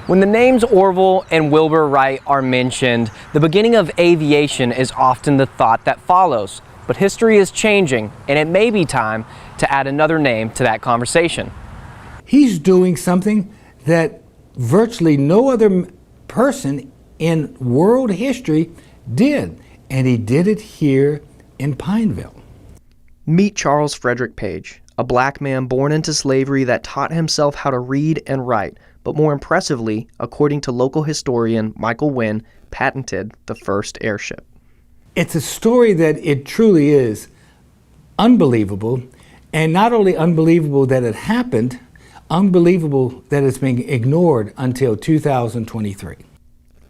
When the names Orville and Wilbur Wright are mentioned, the beginning of aviation is often the thought that follows. But history is changing, and it may be time to add another name to that conversation. He's doing something that virtually no other person in world history did, and he did it here in Pineville. Meet Charles Frederick Page, a black man born into slavery that taught himself how to read and write, but more impressively, according to local historian Michael Wynn, patented the first airship. It's a story that it truly is unbelievable, and not only unbelievable that it happened, unbelievable that it's being ignored until 2023.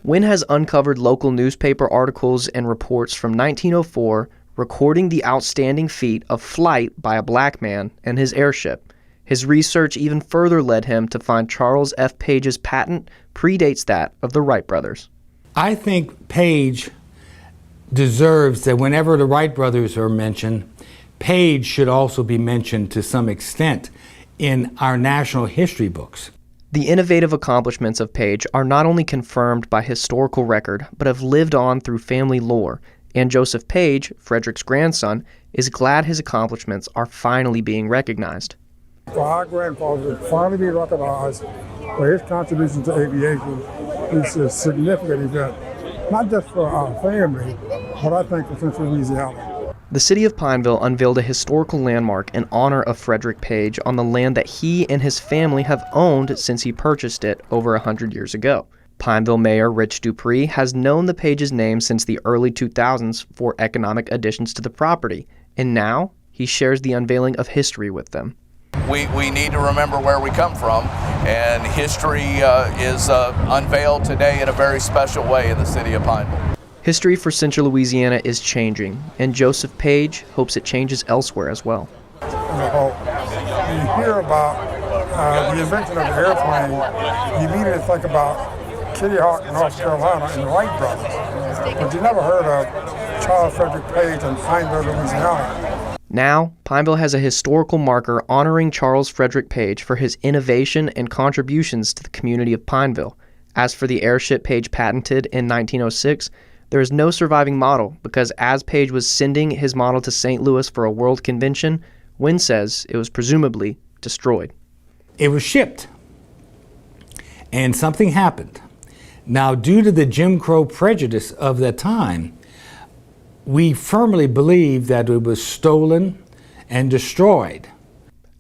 Wynn has uncovered local newspaper articles and reports from 1904 recording the outstanding feat of flight by a black man and his airship. His research even further led him to find Charles F. Page's patent predates that of the Wright brothers. I think Page deserves that whenever the Wright brothers are mentioned, Page should also be mentioned to some extent in our national history books. The innovative accomplishments of Page are not only confirmed by historical record, but have lived on through family lore, and Joseph Page, Frederick's grandson, is glad his accomplishments are finally being recognized. For our grandfather to finally be recognized for his contribution to aviation is a significant event, not just for our family, but I think for Central Louisiana. The city of Pineville unveiled a historical landmark in honor of Frederick Page on the land that he and his family have owned since he purchased it over 100 years ago. Pineville Mayor Rich Dupree has known the Page's name since the early 2000s for economic additions to the property, and now he shares the unveiling of history with them. We need to remember where we come from, and history is unveiled today in a very special way in the city of Pineville. History for Central Louisiana is changing, and Joseph Page hopes it changes elsewhere as well. You hear about the invention of the airplane, you immediately think about Kitty Hawk, North Carolina, and the Wright brothers. But you never heard of Charles Frederick Page in Pineville, Louisiana. Now, Pineville has a historical marker honoring Charles Frederick Page for his innovation and contributions to the community of Pineville. As for the airship Page patented in 1906, there is no surviving model because as Page was sending his model to St. Louis for a world convention, Wynn says it was presumably destroyed. It was shipped, and something happened. Now, due to the Jim Crow prejudice of that time, we firmly believe that it was stolen and destroyed.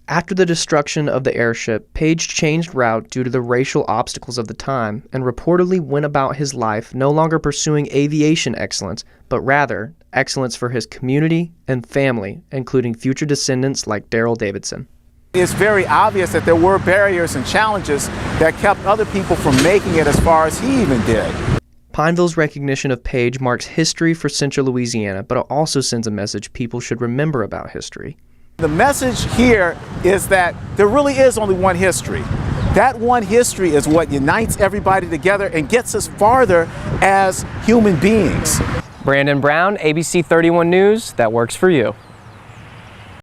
After the destruction of the airship, Page changed route due to the racial obstacles of the time and reportedly went about his life no longer pursuing aviation excellence, but rather excellence for his community and family, including future descendants like Darrell Davidson. It's very obvious that there were barriers and challenges that kept other people from making it as far as he even did. Pineville's recognition of Page marks history for Central Louisiana, but it also sends a message people should remember about history. The message here is that there really is only one history. That one history is what unites everybody together and gets us farther as human beings. Brandon Brown, ABC 31 News, that works for you.